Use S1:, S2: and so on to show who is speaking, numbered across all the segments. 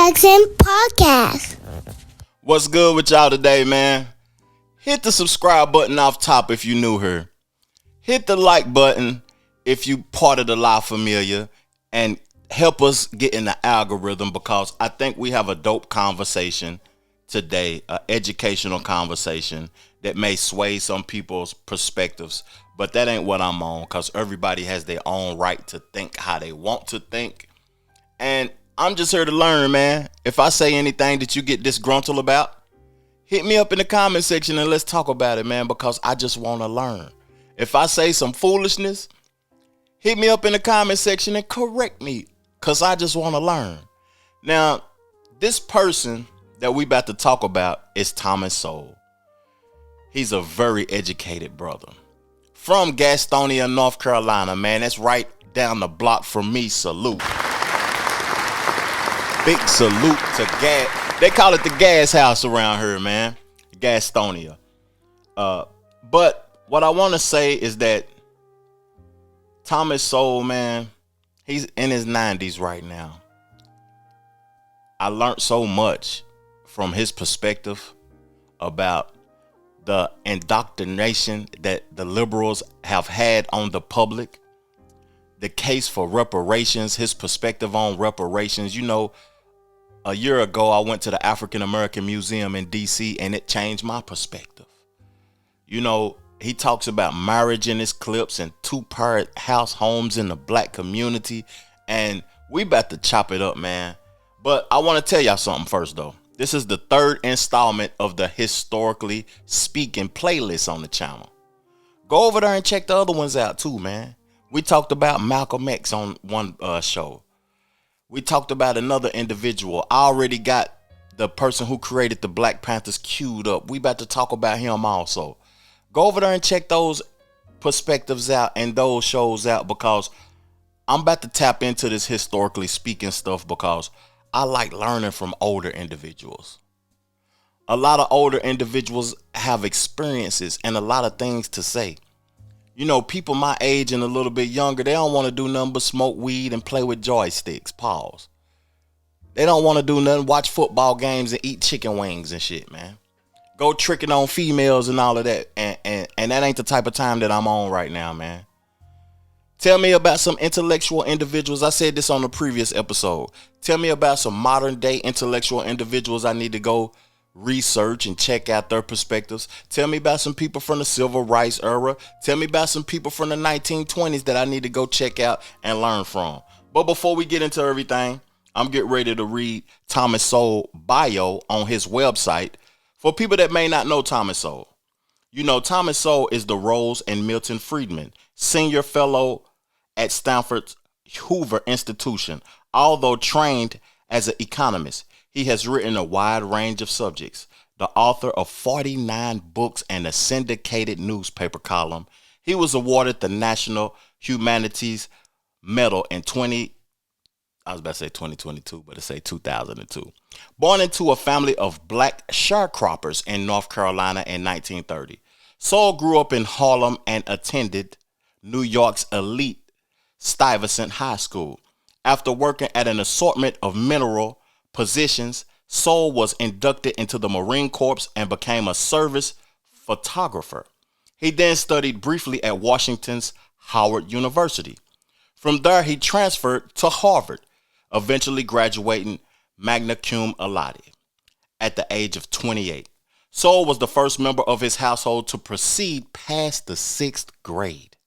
S1: Jackson Podcast.
S2: What's good with y'all today, man? Hit the subscribe button off top if you new here. Hit the like button if you part of the La Familia, and help us get in the algorithm, because I think we have a dope conversation today, an educational conversation that may sway some people's perspectives, but that ain't what I'm on, because everybody has their own right to think how they want to think. And I'm just here to learn, man. If I say anything that you get disgruntled about, hit me up in the comment section and let's talk about it, man, because I just want to learn. If I say some foolishness, hit me up in the comment section and correct me, because I just want to learn. Now, this person that we about to talk about is Thomas Sowell. He's a very educated brother from Gastonia, North Carolina, man. That's right down the block from me. Salute. Big salute to Gas. They call it the gas house around here, man. Gastonia. But what I want to say is that Thomas Sowell, man, he's in his 90s right now. I learned so much from his perspective about the indoctrination that the liberals have had on the public, the case for reparations, his perspective on reparations. You know, a year ago, I went to the African American Museum in DC, and it changed my perspective. You know, he talks about marriage in his clips and two-parent house homes in the black community, and we about to chop it up, man. But I want to tell y'all something first, though. This is the third installment of the Historically Speaking playlist on the channel. Go over there and check the other ones out too, man. We talked about Malcolm X on one show. We talked about another individual. I already got the person who created the Black Panthers queued up. We about to talk about him also. Go over there and check those perspectives out and those shows out, because I'm about to tap into this Historically Speaking stuff, because I like learning from older individuals. A lot of older individuals have experiences and a lot of things to say. You know, people my age and a little bit younger, they don't want to do nothing but smoke weed and play with joysticks. Pause. They don't want to do nothing, watch football games and eat chicken wings and shit, man. Go tricking on females and all of that. And that ain't the type of time that I'm on right now, man. Tell me about some intellectual individuals. I said this on the previous episode. Tell me about some modern day intellectual individuals I need to go research and check out their perspectives. Tell me about some people from the civil rights era. Tell me about some people from the 1920s that I need to go check out and learn from. But before we get into everything, I'm getting ready to read Thomas Sowell bio on his website for people that may not know Thomas Sowell. You know, Thomas Sowell is the Rose and Milton Friedman Senior Fellow at Stanford's Hoover Institution. Although trained as an economist, he has written a wide range of subjects. The author of 49 books and a syndicated newspaper column, he was awarded the National Humanities Medal in 2022, but it say 2002. Born into a family of black sharecroppers in North Carolina in 1930, Sowell grew up in Harlem and attended New York's elite Stuyvesant High School. After working at an assortment of mineral positions, Sowell was inducted into the Marine Corps and became a service photographer. He then studied briefly at Washington's Howard University. From there, he transferred to Harvard, eventually graduating magna cum laude at the age of 28. Sowell was the first member of his household to proceed past the 6th grade.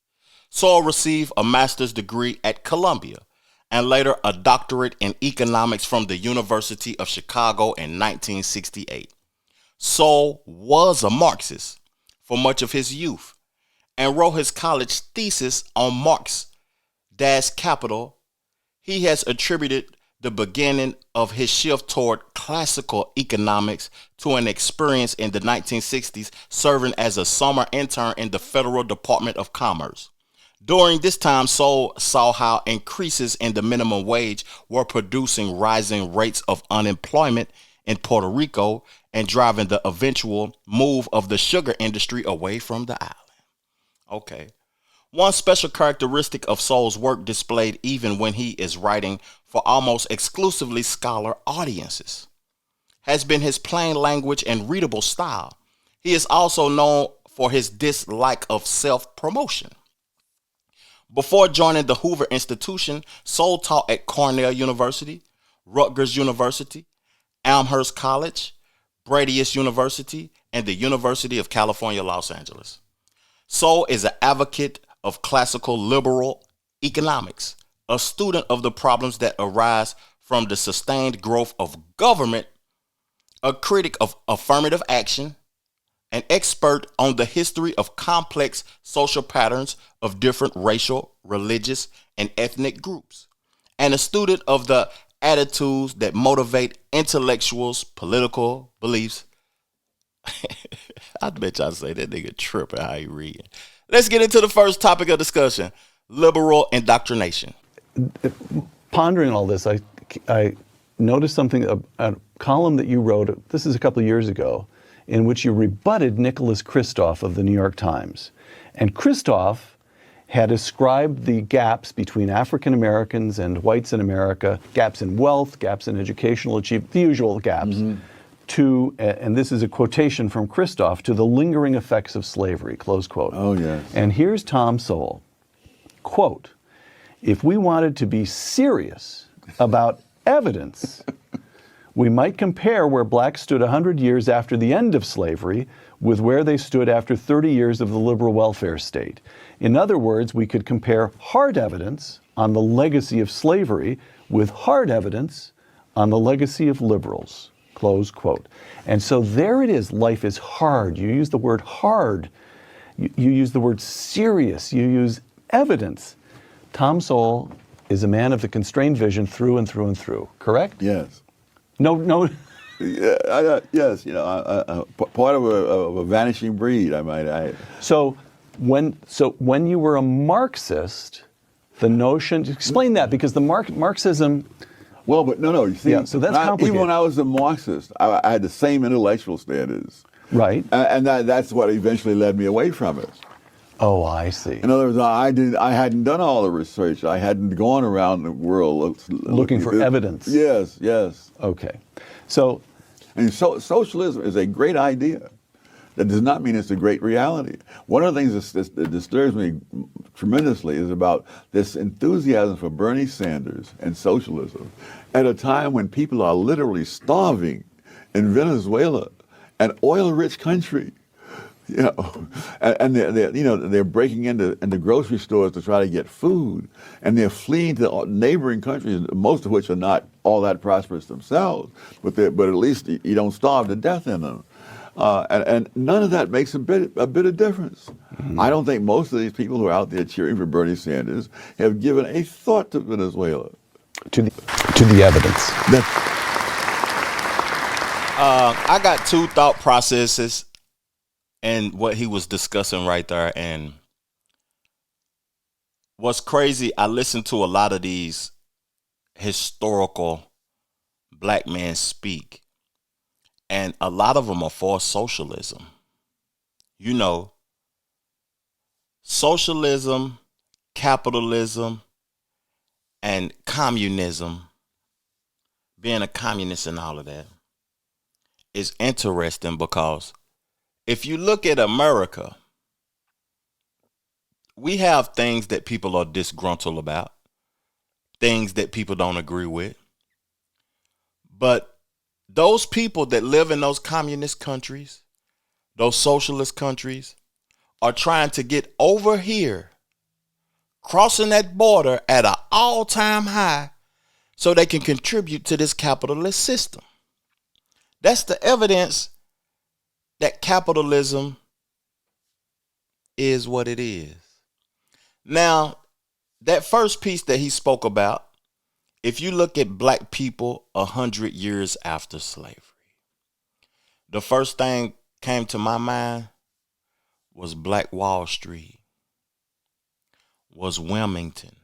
S2: Sowell received a master's degree at Columbia and later a doctorate in economics from the University of Chicago in 1968. Sowell was a Marxist for much of his youth and wrote his college thesis on Marx Das Kapital. He has attributed the beginning of his shift toward classical economics to an experience in the 1960s serving as a summer intern in the Federal Department of Commerce. During this time, Sowell saw how increases in the minimum wage were producing rising rates of unemployment in Puerto Rico and driving the eventual move of the sugar industry away from the island. Okay. One special characteristic of Sowell's work, displayed even when he is writing for almost exclusively scholar audiences, has been his plain language and readable style. He is also known for his dislike of self-promotion. Before joining the Hoover Institution, Sowell taught at Cornell University, Rutgers University, Amherst College, Brandeis University, and the University of California, Los Angeles. Sowell is an advocate of classical liberal economics, a student of the problems that arise from the sustained growth of government, a critic of affirmative action, an expert on the history of complex social patterns of different racial, religious, and ethnic groups, and a student of the attitudes that motivate intellectuals' political beliefs. I bet y'all say that nigga tripping how he read. Let's get into the first topic of discussion: liberal indoctrination.
S3: Pondering all this, I noticed something, a column that you wrote, this is a couple of years ago, in which you rebutted Nicholas Kristof of the New York Times. And Kristof had ascribed the gaps between African Americans and whites in America, gaps in wealth, gaps in educational achievement, the usual gaps, to, and this is a quotation from Kristof, to the lingering effects of slavery, close quote.
S4: Oh, yes.
S3: And here's Tom Sowell, quote, "If we wanted to be serious about evidence, we might compare where blacks stood 100 years after the end of slavery with where they stood after 30 years of the liberal welfare state. In other words, we could compare hard evidence on the legacy of slavery with hard evidence on the legacy of liberals," close quote. And so there it is. Life is hard. You use the word hard. You use the word serious. You use evidence. Tom Sowell is a man of the constrained vision through and through and through, correct?
S4: Yes.
S3: No.
S4: Yes, part of a vanishing breed, I might add.
S3: So when you were a Marxist, the notion, explain that, because the Marxism.
S4: Well, but no, you see,
S3: Yeah, so that's complicated.
S4: even when I was a Marxist, I had the same intellectual standards.
S3: Right.
S4: And that's what eventually led me away from it.
S3: Oh, I see.
S4: In other words, I hadn't done all the research. I hadn't gone around the world
S3: Looking for evidence.
S4: Yes.
S3: Okay. So,
S4: And socialism is a great idea. That does not mean it's a great reality. One of the things that disturbs me tremendously is about this enthusiasm for Bernie Sanders and socialism at a time when people are literally starving in Venezuela, an oil-rich country. And they're breaking into grocery stores to try to get food, and they're fleeing to neighboring countries, most of which are not all that prosperous themselves, but at least you don't starve to death in them. And none of that makes a bit of difference. Mm-hmm. I don't think most of these people who are out there cheering for Bernie Sanders have given a thought to Venezuela.
S3: to the evidence.
S2: I got two thought processes and what he was discussing right there. And what's crazy, I listened to a lot of these historical black men speak, and a lot of them are for socialism. Socialism, capitalism, and communism, being a communist and all of that, is interesting because if you look at America, we have things that people are disgruntled about, things that people don't agree with. But those people that live in those communist countries, those socialist countries, are trying to get over here, crossing that border at an all-time high so they can contribute to this capitalist system. That's the evidence that capitalism is what it is. Now, that first piece that he spoke about, if you look at black people 100 years after slavery, the first thing came to my mind was Black Wall Street, was Wilmington.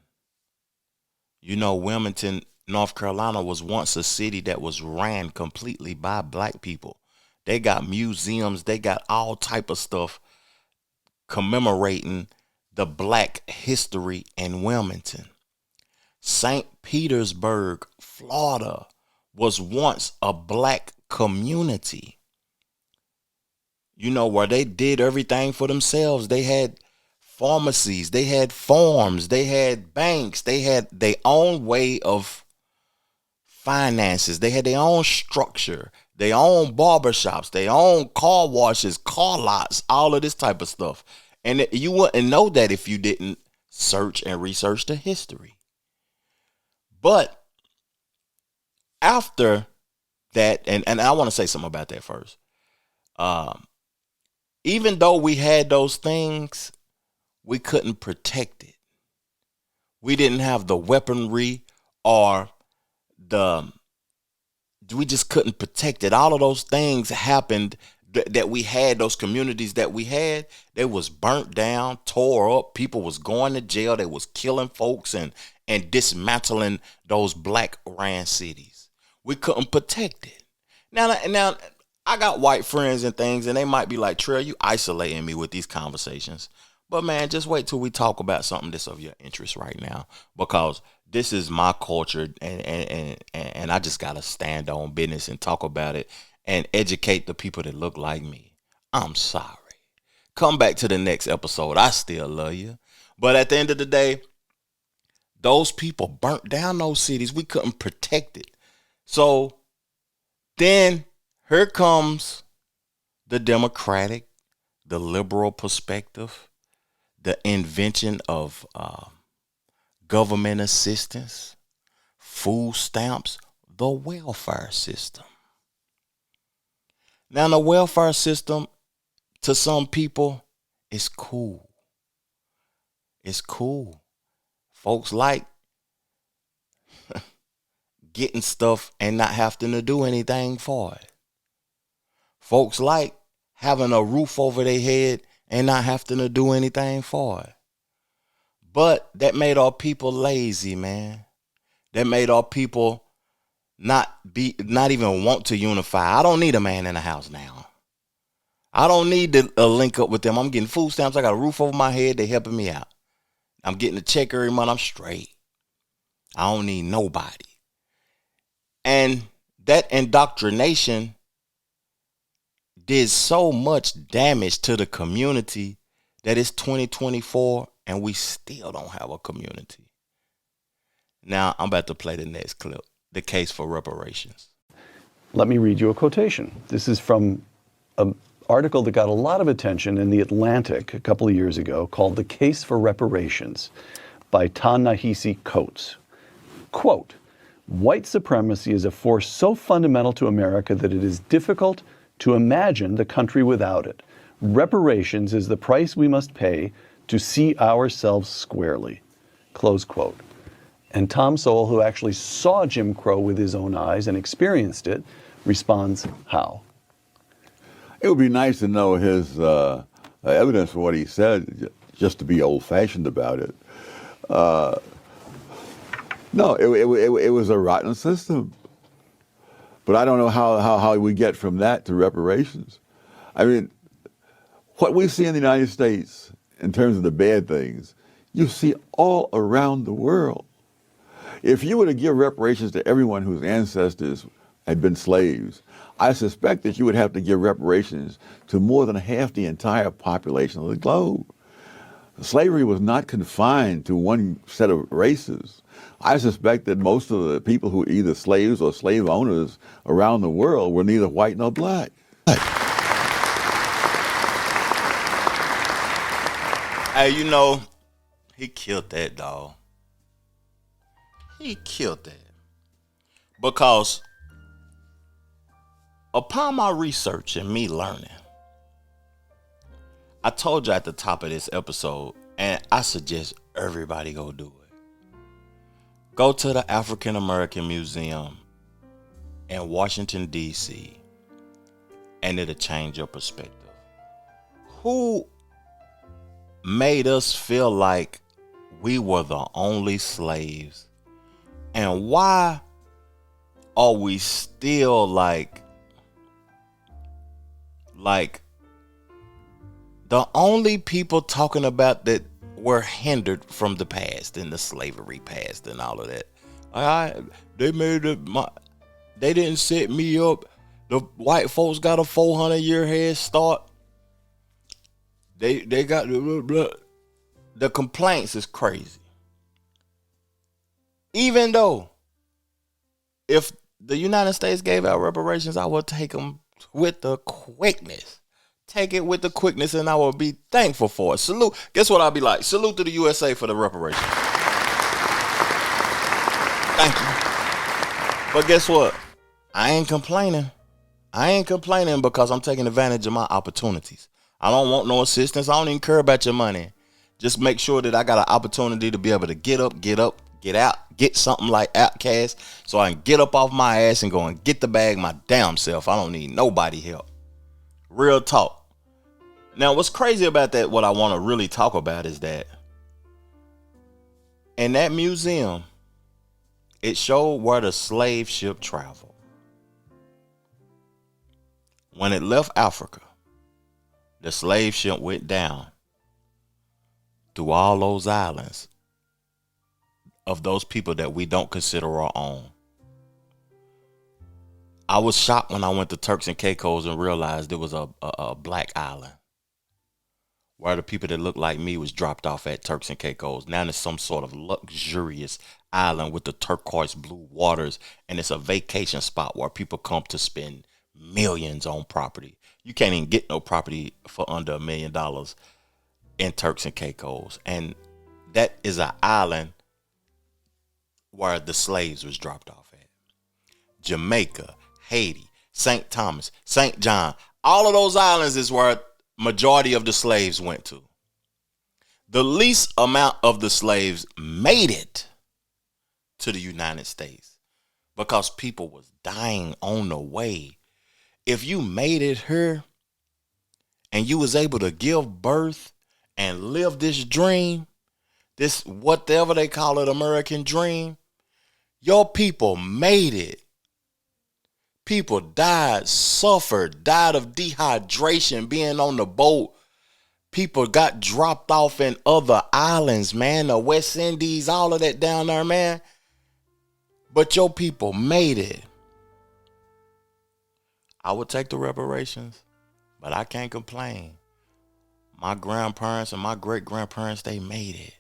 S2: Wilmington, North Carolina was once a city that was ran completely by black people. They got museums, they got all type of stuff commemorating the black history in Wilmington. St. Petersburg, Florida was once a black community, you know, where they did everything for themselves. They had pharmacies, they had farms, they had banks, they had their own way of finances, they had their own structure, their own barbershops, their own car washes, car lots, all of this type of stuff. And you wouldn't know that if you didn't search and research the history. But after that, and I want to say something about that first. Even though we had those things, we couldn't protect it. We didn't have the weaponry, or we just couldn't protect it. All of those things happened that we had, those communities that we had, they was burnt down, tore up. People was going to jail. They was killing folks and dismantling those black ran cities. We couldn't protect it. Now, I got white friends and things, and they might be like, Trey, you isolating me with these conversations. But man, just wait till we talk about something that's of your interest right now, because this is my culture, and I just gotta stand on business and talk about it and educate the people that look like me. I'm sorry. Come back to the next episode. I still love you. But at the end of the day, those people burnt down those cities. We couldn't protect it. So then here comes the democratic, the liberal perspective, the invention of government assistance, food stamps, the welfare system. Now, the welfare system, to some people, is cool. It's cool. Folks like getting stuff and not having to do anything for it. Folks like having a roof over their head and not having to do anything for it. But that made our people lazy, man. That made our people not even want to unify. I don't need a man in the house now. I don't need to link up with them. I'm getting food stamps. I got a roof over my head. They helping me out. I'm getting a check every month. I'm straight. I don't need nobody. And that indoctrination did so much damage to the community that it's 2024 and we still don't have a community. Now, I'm about to play the next clip, the case for reparations.
S3: Let me read you a quotation. This is from an article that got a lot of attention in The Atlantic a couple of years ago called The Case for Reparations by Ta-Nehisi Coates. Quote, "White supremacy is a force so fundamental to America that it is difficult to imagine the country without it. Reparations is the price we must pay to see ourselves squarely." Close quote. And Tom Sowell, who actually saw Jim Crow with his own eyes and experienced it, responds how?
S4: It would be nice to know his evidence for what he said, just to be old-fashioned about it. No, it was a rotten system. But I don't know how we get from that to reparations. I mean, what we see in the United States in terms of the bad things, you see all around the world. If you were to give reparations to everyone whose ancestors had been slaves, I suspect that you would have to give reparations to more than half the entire population of the globe. Slavery was not confined to one set of races. I suspect that most of the people who were either slaves or slave owners around the world were neither white nor black.
S2: Hey, you know, he killed that, dog. He killed that. Because upon my research and me learning, I told you at the top of this episode, and I suggest everybody go do it. Go to the African American Museum in Washington, D.C., and it'll change your perspective. Who made us feel like we were the only slaves? And why are we still like the only people talking about that were hindered from the past and the slavery past and all of that. They didn't set me up. The white folks got a 400-year head start. They got the complaints is crazy. Even though if the United States gave out reparations, I would take them with the quickness. Take it with the quickness, and I will be thankful for it. Salute. Guess what I'll be like? Salute to the USA for the reparations. Thank you. But guess what? I ain't complaining. I ain't complaining because I'm taking advantage of my opportunities. I don't want no assistance. I don't even care about your money. Just make sure that I got an opportunity to be able to get up, get out, get something like Outcast, so I can get up off my ass and go and get the bag my damn self. I don't need nobody help. Real talk. Now, what's crazy about that, what I want to really talk about is that in that museum, it showed where the slave ship traveled. When it left Africa, the slave ship went down through all those islands of those people that we don't consider our own. I was shocked when I went to Turks and Caicos and realized there was a black island where the people that looked like me was dropped off at Turks and Caicos. Now it's some sort of luxurious island with the turquoise blue waters, and it's a vacation spot where people come to spend millions on property. You can't even get no property for under $1 million in Turks and Caicos. And that is an island where the slaves was dropped off at. Jamaica, Haiti, St. Thomas, St. John, all of those islands is where majority of the slaves went to. The least amount of the slaves made it to the United States because people was dying on the way. If you made it here and you was able to give birth and live this dream, this whatever they call it, American dream, your people made it. People died, suffered, died of dehydration, being on the boat. People got dropped off in other islands, man, the West Indies, all of that down there, man. But your people made it. I would take the reparations, but I can't complain. My grandparents and my great-grandparents, they made it.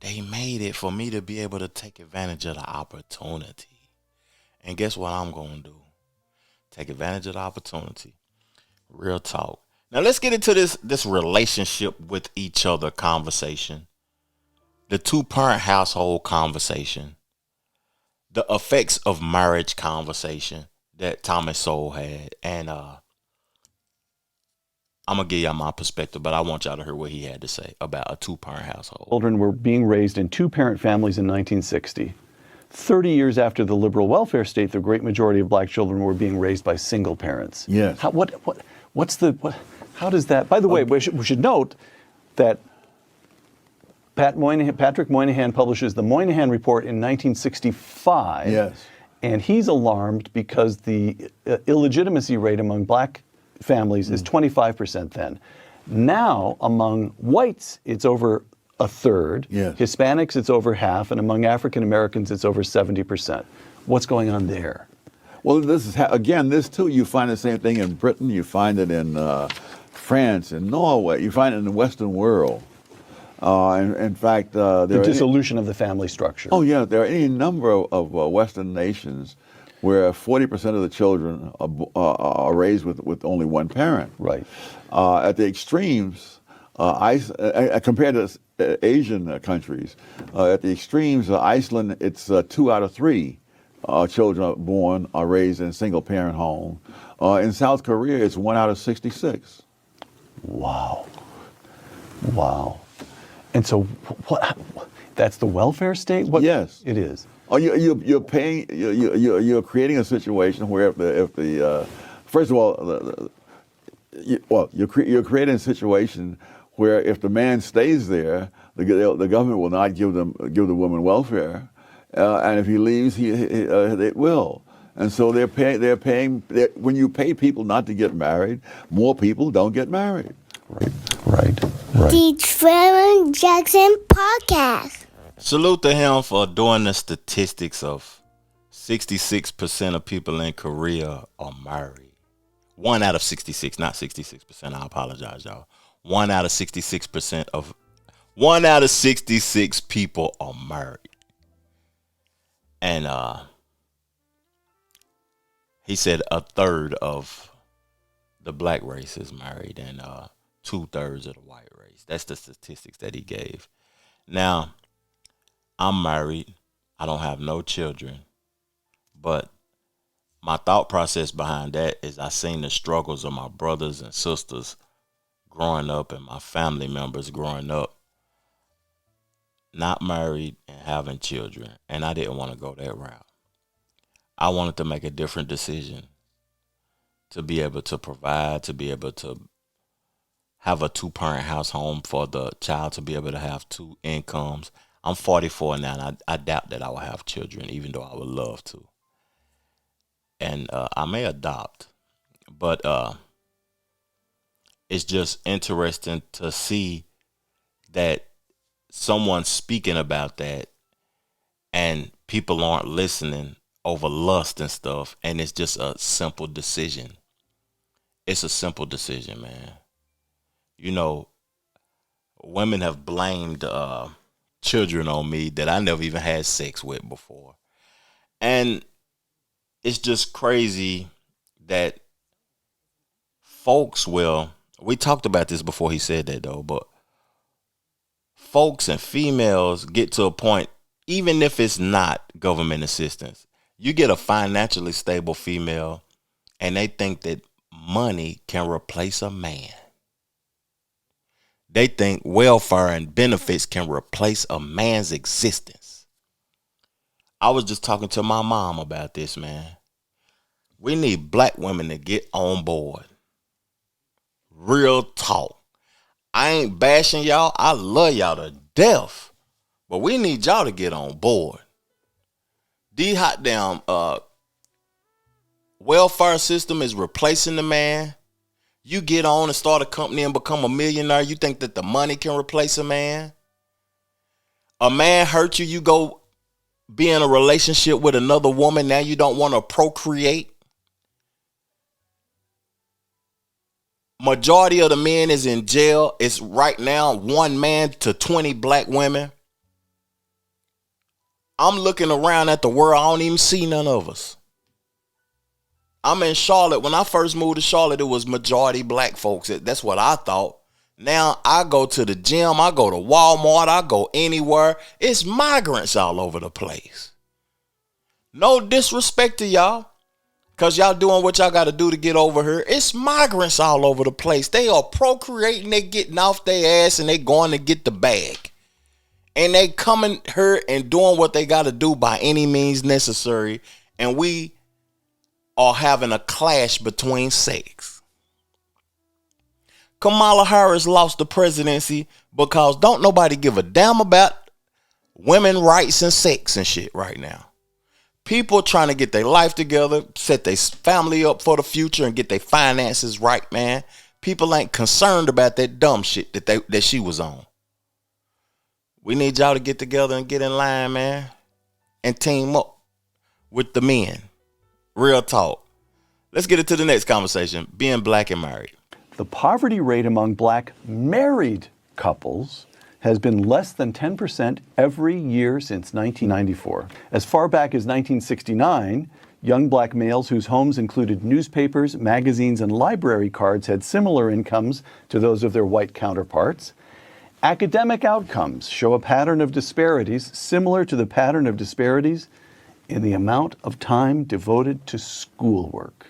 S2: They made it for me to be able to take advantage of the opportunity. And guess what I'm going to do? Take advantage of the opportunity. Real talk. Now let's get into this relationship with each other conversation. The two-parent household conversation. The effects of marriage conversation that Thomas Sowell had. And I'm going to give y'all my perspective, but I want y'all to hear what he had to say about a two-parent household.
S3: Children were being raised in two-parent families in 1960. 30 years after the liberal welfare state, the great majority of black children were being raised by single parents.
S4: Yes.
S3: How does that, by the way, we should note that Patrick Moynihan publishes the Moynihan Report in 1965.
S4: Yes.
S3: And he's alarmed because the illegitimacy rate among black families is 25% then. Now, among whites, it's over a third.
S4: Yes.
S3: Hispanics, it's over half. And among African Americans, it's over 70%. What's going on there?
S4: Well, this is, again, this too, you find the same thing in Britain. You find it in France and Norway. You find it in the Western world. In fact,
S3: The dissolution of the family structure.
S4: Oh, yeah. There are any number of Western nations where 40% of the children are raised with only one parent.
S3: Right.
S4: At the extremes, compared to Asian countries, at the extremes, Iceland, it's 2 out of 3 children born are raised in a single-parent home. In South Korea, it's 1 out of 66.
S3: Wow. Wow. And so, what? That's the welfare state? What?
S4: Yes,
S3: it is.
S4: Oh, you're paying. You're creating a situation where if the first of all, you're creating a situation where if the man stays there, the government will not give the woman welfare, and if he leaves, it will. And so they're paying. When you pay people not to get married, more people don't get married.
S3: Right.
S1: The Trevor Jackson Podcast.
S2: Salute to him for doing the statistics of 66% of people in Korea are married. 1 out of 66, not 66%. I apologize, y'all. 1 out of 66 people are married. And he said a third of the black race is married and 2/3 of the white race. That's the statistics that he gave. Now, I'm married. I don't have no children. But my thought process behind that is I seen the struggles of my brothers and sisters growing up and my family members growing up, not married and having children. And I didn't want to go that route. I wanted to make a different decision to be able to provide, to be able to have a 2-parent household for the child to be able to have 2 incomes. I'm 44 now, and I doubt that I will have children, even though I would love to. And I may adopt, but it's just interesting to see that someone's speaking about that and people aren't listening over lust and stuff, and it's just a simple decision. It's a simple decision, man. You know, women have blamed children on me that I never even had sex with before. And it's just crazy that folks we talked about this before he said that though, but folks and females get to a point, even if it's not government assistance, you get a financially stable female and they think that money can replace a man. They think welfare and benefits can replace a man's existence. I was just talking to my mom about this, man. We need black women to get on board. Real talk. I ain't bashing y'all. I love y'all to death. But we need y'all to get on board. The hot damn welfare system is replacing the man. You get on and start a company and become a millionaire. You think that the money can replace a man? A man hurt you, you go be in a relationship with another woman. Now you don't want to procreate. Majority of the men is in jail. It's right now 1 man to 20 black women. I'm looking around at the world. I don't even see none of us. I'm in Charlotte. When I first moved to Charlotte, it was majority black folks. That's what I thought. Now I go to the gym. I go to Walmart. I go anywhere. It's migrants all over the place. No disrespect to y'all, because y'all doing what y'all got to do to get over here. It's migrants all over the place. They are procreating. They getting off their ass and they going to get the bag. And they coming here and doing what they got to do by any means necessary. And we are having a clash between sex. Kamala Harris lost the presidency because don't nobody give a damn about women rights and sex and shit right now. People trying to get their life together, set their family up for the future and get their finances right, man. People ain't concerned about that dumb shit that she was on. We need y'all to get together and get in line, man, and team up with the men. Real talk. Let's get into the next conversation, being black and married.
S3: The poverty rate among black married couples has been less than 10% every year since 1994. As far back as 1969, young black males whose homes included newspapers, magazines, and library cards had similar incomes to those of their white counterparts. Academic outcomes show a pattern of disparities similar to the pattern of disparities in the amount of time devoted to schoolwork.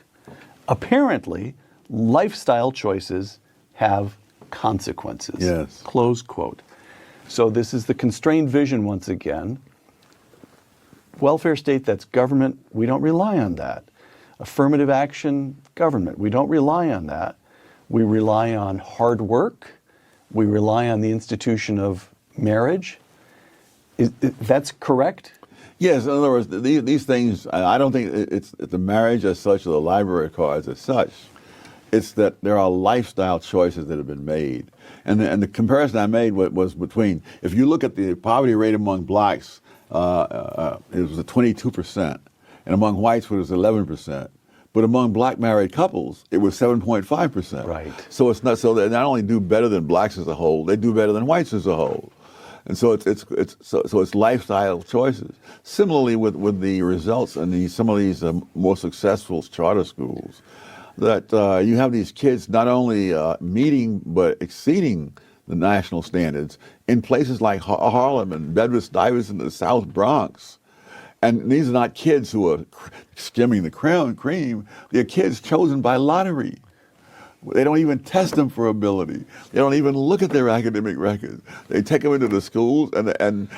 S3: Apparently, lifestyle choices have consequences.
S4: Yes.
S3: Close quote. So this is the constrained vision once again. Welfare state, that's government. We don't rely on that. Affirmative action, government. We don't rely on that. We rely on hard work. We rely on the institution of marriage. That's correct?
S4: Yes, in other words, these things, I don't think it's the marriage as such or the library cards as such It's that there are lifestyle choices that have been made. And the comparison I made was between, if you look at the poverty rate among blacks, it was 22%, and among whites it was 11%. But among black married couples, it was 7.5%.
S3: Right.
S4: So it's not, so they not only do better than blacks as a whole, they do better than whites as a whole. And so it's lifestyle choices. Similarly with the results in some of these more successful charter schools, that you have these kids not only meeting but exceeding the national standards in places like Harlem and Bedford-Stuyvesant in the South Bronx. And these are not kids who are skimming the cream. They're kids chosen by lottery. They don't even test them for ability. They don't even look at their academic records. They take them into the schools, and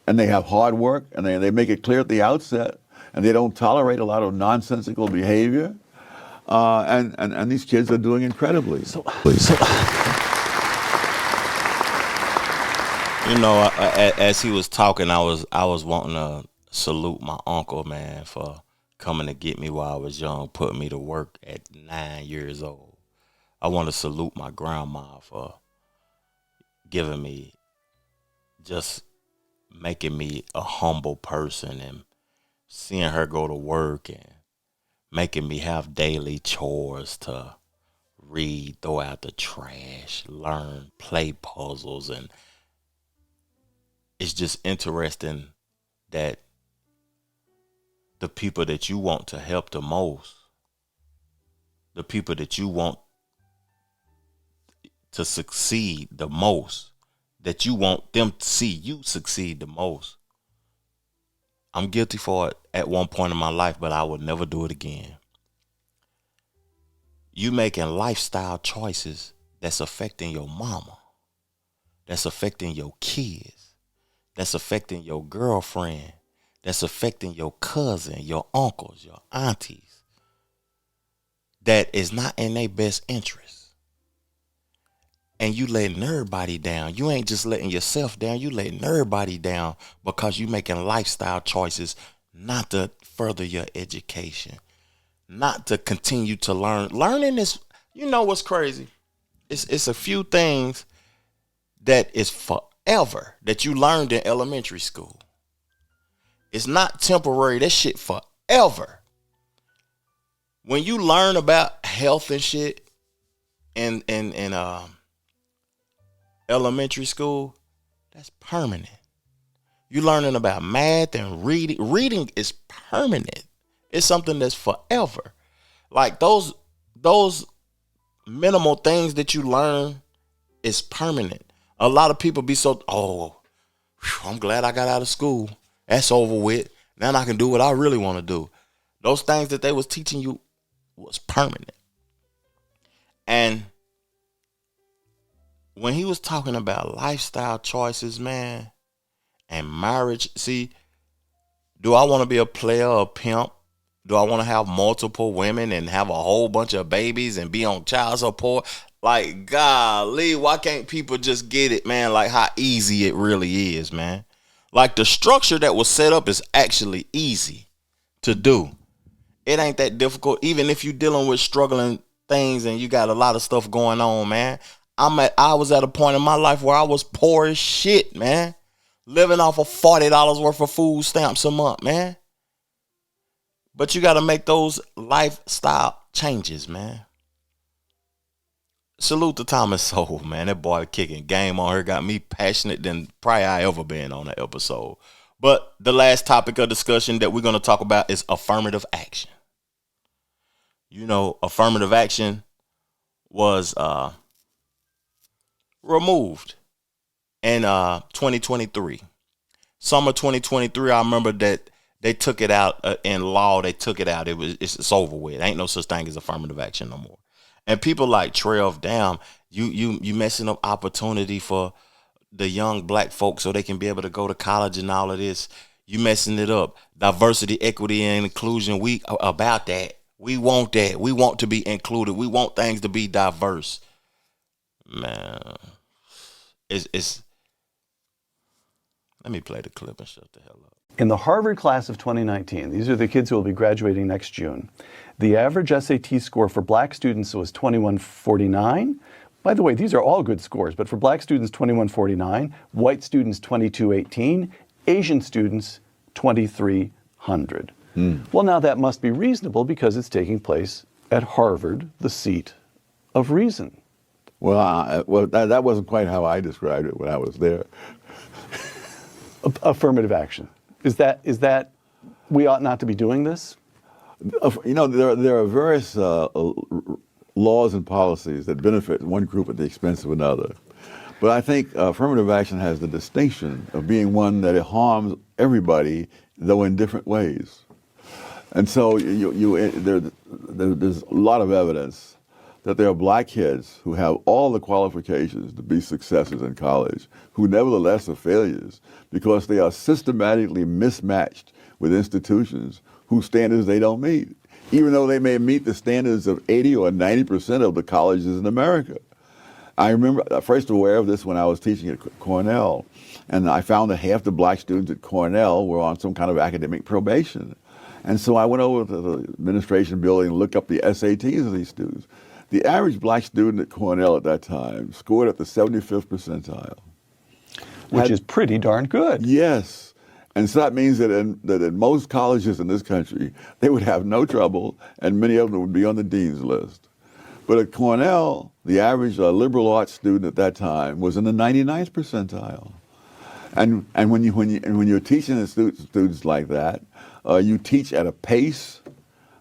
S4: they have hard work, and they make it clear at the outset, and they don't tolerate a lot of nonsensical behavior. And these kids are doing incredibly.
S2: You know, as he was talking, I was wanting to salute my uncle, man, for coming to get me while I was young, putting me to work at 9 years old. I want to salute my grandma for giving me, just making me a humble person, and seeing her go to work and making me have daily chores to read, throw out the trash, learn, play puzzles. And it's just interesting that the people that you want to help the most, the people that you want to succeed the most, that you want them to see you succeed the most. I'm guilty for it at one point in my life, but I would never do it again. You making lifestyle choices that's affecting your mama, that's affecting your kids, that's affecting your girlfriend, that's affecting your cousin, your uncles, your aunties, that is not in their best interest. And you letting everybody down. You ain't just letting yourself down, you letting everybody down because you making lifestyle choices not to further your education, not to continue to learn. Learning is, you know what's crazy? It's a few things that is forever that you learned in elementary school. It's not temporary. That shit forever. When you learn about health and shit in elementary school, that's permanent. You learning about math and reading. Reading is permanent. It's something that's forever. Like those minimal things that you learn is permanent. A lot of people be so, I'm glad I got out of school. That's over with. Now I can do what I really want to do. Those things that they was teaching you was permanent. And when he was talking about lifestyle choices, man, and marriage, see, do I want to be a player or a pimp? Do I want to have multiple women and have a whole bunch of babies and be on child support? Like, golly, why can't people just get it, man? Like how easy it really is, man. Like the structure that was set up is actually easy to do. It ain't that difficult. Even if you're dealing with struggling things and you got a lot of stuff going on, man. I was at a point in my life where I was poor as shit, man. Living off of $40 worth of food stamps a month, man. But you got to make those lifestyle changes, man. Salute to Thomas Sowell, man. That boy kicking game on her got me passionate than probably I ever been on an episode. But the last topic of discussion that we're going to talk about is affirmative action. You know, affirmative action was removed in 2023. Summer 2023, I remember that they took it out in law. They took it out. It's over with. Ain't no such thing as affirmative action no more. And people like Trev, damn, you messing up opportunity for the young black folks so they can be able to go to college and all of this. You messing it up. Diversity, equity, and inclusion. We about that. We want that. We want to be included. We want things to be diverse. Man, it's Let me play the clip and shut the hell up.
S3: In the Harvard class of 2019, these are the kids who will be graduating next June, the average SAT score for black students was 2149. By the way, these are all good scores, but for black students, 2149, white students, 2218, Asian students, 2300. Well, now that must be reasonable because it's taking place at Harvard, the seat of reason.
S4: Well, that wasn't quite how I described it when I was there.
S3: Affirmative action. Is that we ought not to be doing this?
S4: You know, there are various laws and policies that benefit one group at the expense of another. But I think affirmative action has the distinction of being one that it harms everybody, though in different ways. And so there's a lot of evidence that there are black kids who have all the qualifications to be successes in college, who nevertheless are failures because they are systematically mismatched with institutions whose standards they don't meet, even though they may meet the standards of 80 or 90% of the colleges in America. I remember first aware of this when I was teaching at Cornell, and I found that half the black students at Cornell were on some kind of academic probation. And so I went over to the administration building and looked up the SATs of these students. The average black student at Cornell at that time scored at the 75th percentile.
S3: Which is pretty darn good.
S4: Yes. And so that means that in most colleges in this country, they would have no trouble, and many of them would be on the dean's list. But at Cornell, the average liberal arts student at that time was in the 99th percentile. And when you're teaching the students like that, you teach at a pace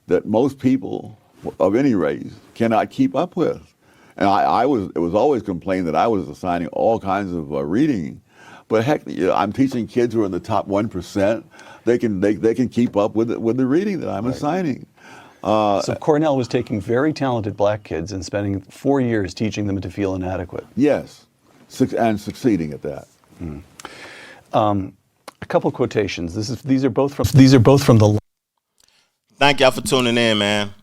S4: that most people of any race cannot keep up with. And it was always complained that I was assigning all kinds of reading, but heck, I'm teaching kids who are in the top 1%. They can keep up with the reading that I'm assigning.
S3: So Cornell was taking very talented black kids and spending 4 years teaching them to feel inadequate.
S4: Yes, and succeeding at that.
S3: A couple quotations. These are both from the.
S2: Thank y'all for tuning in, man,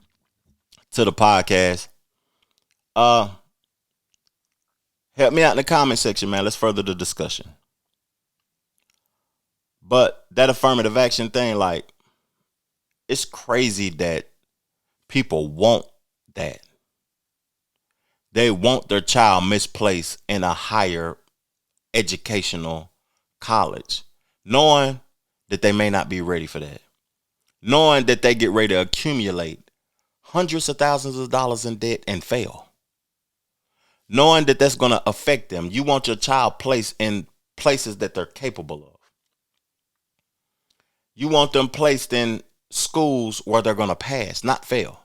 S2: to the podcast. Help me out in the comment section, man. Let's further the discussion. But that affirmative action thing, like, it's crazy that people want that. They want their child misplaced in a higher educational college, knowing that they may not be ready for that, knowing that they get ready to accumulate hundreds of thousands of dollars in debt and fail, knowing that that's going to affect them. You want your child placed in places that they're capable of. You want them placed in schools where they're going to pass, not fail.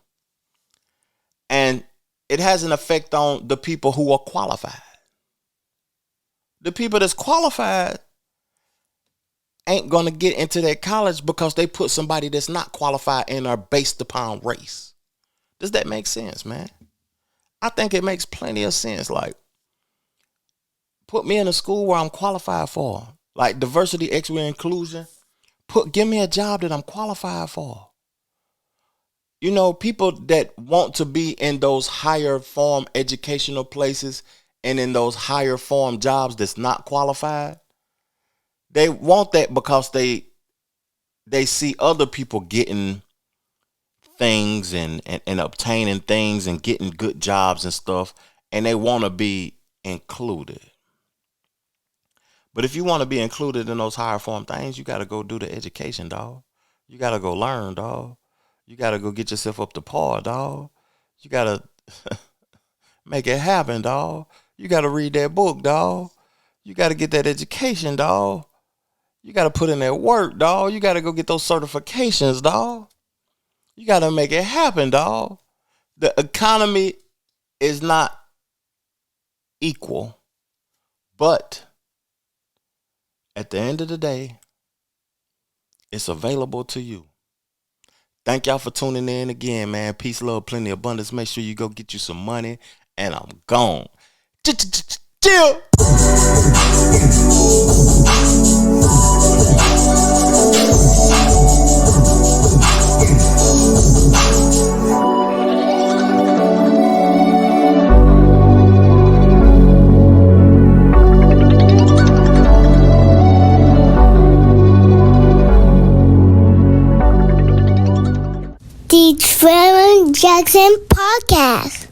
S2: And it has an effect on the people who are qualified. The people that's qualified ain't going to get into that college because they put somebody that's not qualified in there based upon race. Does that make sense, man? I think it makes plenty of sense. Like, put me in a school where I'm qualified for, like diversity, equity, and inclusion. Give me a job that I'm qualified for. You know, people that want to be in those higher form educational places and in those higher form jobs that's not qualified, they want that because they see other people getting things and obtaining things and getting good jobs and stuff, and they want to be included. But if you want to be included in those higher form things, you got to go do the education, dog. You got to go learn, dog. You got to go get yourself up to par, dog. You got to make it happen, dog. You got to read that book, dog. You got to get that education, dog. You got to put in that work, dog. You got to go get those certifications, dog. You got to make it happen, dog. The economy is not equal, but at the end of the day, it's available to you. Thank y'all for tuning in again, man. Peace, love, plenty, abundance. Make sure you go get you some money, and I'm gone. Chill.
S1: the Trevor Jackson Podcast.